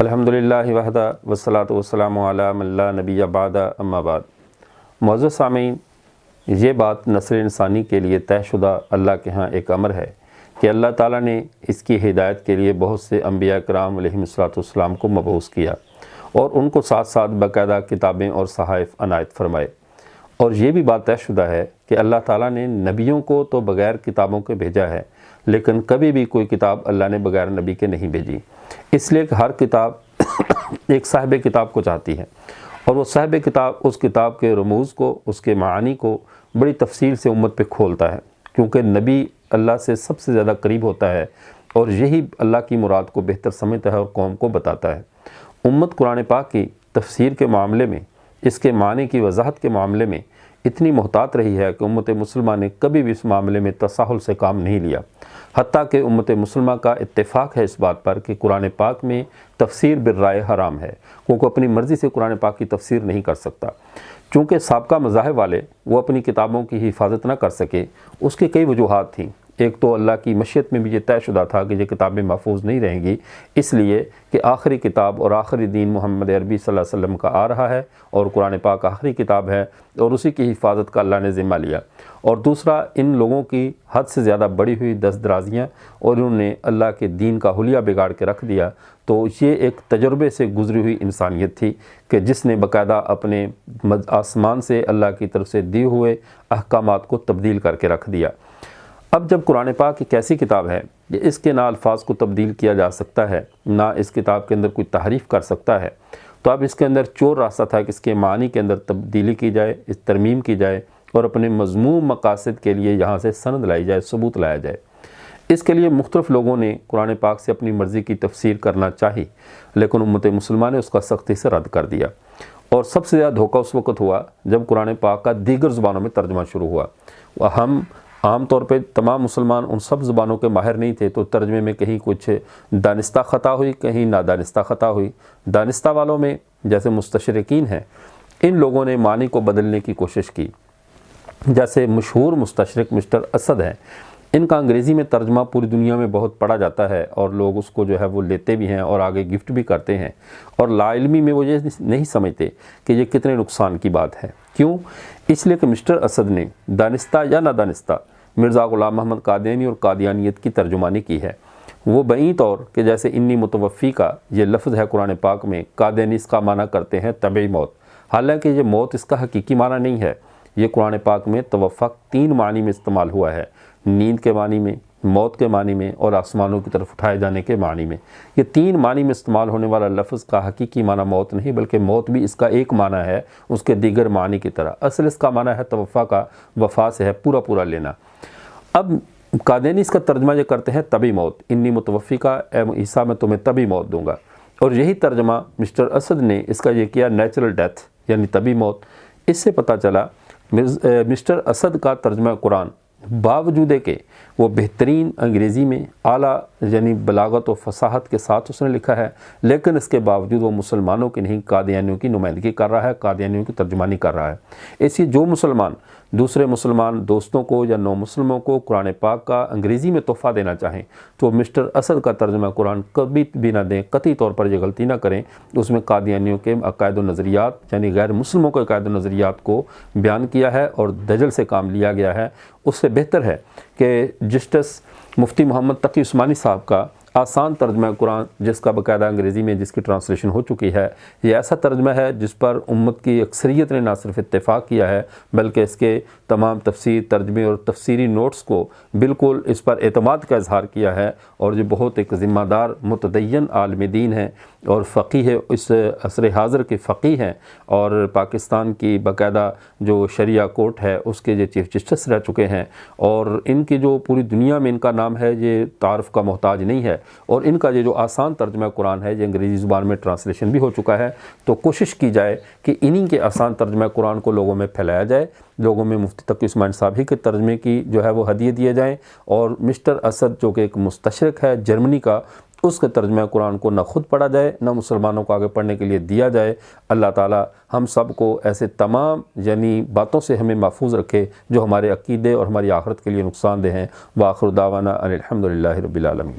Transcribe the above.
الحمدللہ وحدہ والصلاۃ والسلام علی من لا نبی بعد اما بعد۔ معزز سامعین، یہ بات نسل انسانی کے لیے طے شدہ اللہ کے ہاں ایک امر ہے کہ اللہ تعالیٰ نے اس کی ہدایت کے لیے بہت سے انبیاء کرام علیہم السلام کو مبعوث کیا اور ان کو ساتھ ساتھ باقاعدہ کتابیں اور صحائف عنایت فرمائے۔ اور یہ بھی بات طے شدہ ہے کہ اللہ تعالیٰ نے نبیوں کو تو بغیر کتابوں کے بھیجا ہے، لیکن کبھی بھی کوئی کتاب اللہ نے بغیر نبی کے نہیں بھیجی، اس لیے کہ ہر کتاب ایک صاحب کتاب کو چاہتی ہے، اور وہ صاحب کتاب اس کتاب کے رموز کو، اس کے معانی کو بڑی تفصیل سے امت پہ کھولتا ہے، کیونکہ نبی اللہ سے سب سے زیادہ قریب ہوتا ہے اور یہی اللہ کی مراد کو بہتر سمجھتا ہے اور قوم کو بتاتا ہے۔ امت قرآن پاک کی تفسیر کے معاملے میں، اس کے معنی کی وضاحت کے معاملے میں اتنی محتاط رہی ہے کہ امت مسلمہ نے کبھی بھی اس معاملے میں تساہل سے کام نہیں لیا، حتیٰ کہ امت مسلمہ کا اتفاق ہے اس بات پر کہ قرآن پاک میں تفسیر بالرائے حرام ہے، کیونکہ اپنی مرضی سے قرآن پاک کی تفسیر نہیں کر سکتا۔ چونکہ سابقہ مذاہب والے وہ اپنی کتابوں کی حفاظت نہ کر سکے، اس کی کئی وجوہات تھیں۔ ایک تو اللہ کی مشیت میں بھی یہ طے شدہ تھا کہ یہ کتابیں محفوظ نہیں رہیں گی، اس لیے کہ آخری کتاب اور آخری دین محمد عربی صلی اللہ علیہ وسلم کا آ رہا ہے اور قرآن پاک آخری کتاب ہے اور اسی کی حفاظت کا اللہ نے ذمہ لیا۔ اور دوسرا، ان لوگوں کی حد سے زیادہ بڑی ہوئی دست درازیاں اور انہوں نے اللہ کے دین کا حلیہ بگاڑ کے رکھ دیا، تو یہ ایک تجربے سے گزری ہوئی انسانیت تھی کہ جس نے باقاعدہ اپنے آسمان سے اللہ کی طرف سے دیے ہوئے احکامات کو تبدیل کر کے رکھ دیا۔ اب جب قرآن پاک ایک ایسی کتاب ہے کہ اس کے نہ الفاظ کو تبدیل کیا جا سکتا ہے، نہ اس کتاب کے اندر کوئی تحریف کر سکتا ہے، تو اب اس کے اندر چور راستہ تھا کہ اس کے معنی کے اندر تبدیلی کی جائے، اس ترمیم کی جائے اور اپنے مذموم مقاصد کے لیے یہاں سے سند لائی جائے، ثبوت لایا جائے۔ اس کے لیے مختلف لوگوں نے قرآن پاک سے اپنی مرضی کی تفسیر کرنا چاہی، لیکن امت مسلمہ نے اس کا سختی سے رد کر دیا۔ اور سب سے زیادہ دھوکہ اس وقت ہوا جب قرآن پاک کا دیگر زبانوں میں ترجمہ شروع ہوا۔ ہم عام طور پہ تمام مسلمان ان سب زبانوں کے ماہر نہیں تھے، تو ترجمے میں کہیں کچھ دانستہ خطا ہوئی، کہیں نادانستہ خطا ہوئی۔ دانستہ والوں میں جیسے مستشرقین ہیں، ان لوگوں نے معنی کو بدلنے کی کوشش کی۔ جیسے مشہور مستشرق مسٹراسد ہیں، ان کا انگریزی میں ترجمہ پوری دنیا میں بہت پڑھا جاتا ہے اور لوگ اس کو جو ہے وہ لیتے بھی ہیں اور آگے گفٹ بھی کرتے ہیں، اور لا علمی میں وہ یہ نہیں سمجھتے کہ یہ کتنے نقصان کی بات ہے۔ کیوں؟ اس لیے کہ مسٹراسد نے دانستہ یا نادانستہ مرزا غلام محمد قادیانی اور قادیانیت کی ترجمانی کی ہے۔ وہ بعیں طور کہ جیسے انی متوفی کا یہ لفظ ہے قرآن پاک میں، قادیانی اس کا معنی کرتے ہیں طبعی موت، حالانکہ یہ موت اس کا حقیقی معنی نہیں ہے۔ یہ قرآن پاک میں توفق 3 معنی میں استعمال ہوا ہے، نیند کے معنی میں، موت کے معنی میں اور آسمانوں کی طرف اٹھائے جانے کے معنی میں۔ یہ 3 معنی میں استعمال ہونے والا لفظ کا حقیقی معنی موت نہیں، بلکہ موت بھی اس کا ایک معنی ہے اس کے دیگر معنی کی طرح۔ اصل اس کا معنی ہے توفا کا، وفا سے ہے پورا لینا۔ اب قادیانی اس کا ترجمہ یہ کرتے ہیں طبعی موت، انی متوفی کا، اے عیسیٰ میں تمہیں طبعی موت دوں گا، اور یہی ترجمہ مسٹراسد نے اس کا یہ کیا نیچرل ڈیتھ یعنی طبعی موت۔ اس سے پتہ چلا مسٹراسد کا ترجمہ قرآن باوجود کہ وہ بہترین انگریزی میں اعلیٰ یعنی بلاغت و فصاحت کے ساتھ اس نے لکھا ہے، لیکن اس کے باوجود وہ مسلمانوں کی نہیں قادیانیوں کی نمائندگی کر رہا ہے، قادیانیوں کی ترجمانی کر رہا ہے۔ اسی جو مسلمان دوسرے مسلمان دوستوں کو یا نو مسلموں کو قرآن پاک کا انگریزی میں تحفہ دینا چاہیں تو مسٹراسد کا ترجمہ قرآن کبھی بھی نہ دیں، قطعی طور پر یہ غلطی نہ کریں۔ اس میں قادیانیوں کے عقائد و نظریات یعنی غیر مسلموں کے عقائد و نظریات کو بیان کیا ہے اور دجل سے کام لیا گیا ہے۔ اس سے بہتر ہے کہ جسٹس مفتی محمد تقی عثمانی صاحب کا آسان ترجمہ قرآن، جس کا باقاعدہ انگریزی میں جس کی ٹرانسلیشن ہو چکی ہے، یہ ایسا ترجمہ ہے جس پر امت کی اکثریت نے نہ صرف اتفاق کیا ہے بلکہ اس کے تمام تفسیر، ترجمے اور تفسیری نوٹس کو بالکل اس پر اعتماد کا اظہار کیا ہے، اور جو بہت ایک ذمہ دار متدین عالم دین ہیں اور فقیہ ہے، اس عصر حاضر کے فقیہ ہیں، اور پاکستان کی باقاعدہ جو شریعہ کورٹ ہے اس کے جو چیف جسٹس رہ چکے ہیں، اور ان کی جو پوری دنیا میں ان کا نام ہے، یہ تعارف کا محتاج نہیں ہے، اور ان کا یہ جو آسان ترجمہ قرآن ہے یہ انگریزی زبان میں ٹرانسلیشن بھی ہو چکا ہے۔ تو کوشش کی جائے کہ انہی کے آسان ترجمہ قرآن کو لوگوں میں پھیلایا جائے، لوگوں میں مفتی تقی عثمانی صاحب ہی کے ترجمے کی جو ہے وہ ہدیے دیے جائیں، اور مسٹراسد جو کہ ایک مستشرق ہے جرمنی کا، اس کے ترجمہ قرآن کو نہ خود پڑھا جائے نہ مسلمانوں کو آگے پڑھنے کے لیے دیا جائے۔ اللہ تعالی ہم سب کو ایسے تمام یعنی باتوں سے ہمیں محفوظ رکھے جو ہمارے عقیدے اور ہماری آخرت کے لیے نقصان دہ ہیں۔ وآخر دعوانا ان الحمدللہ رب العالمین۔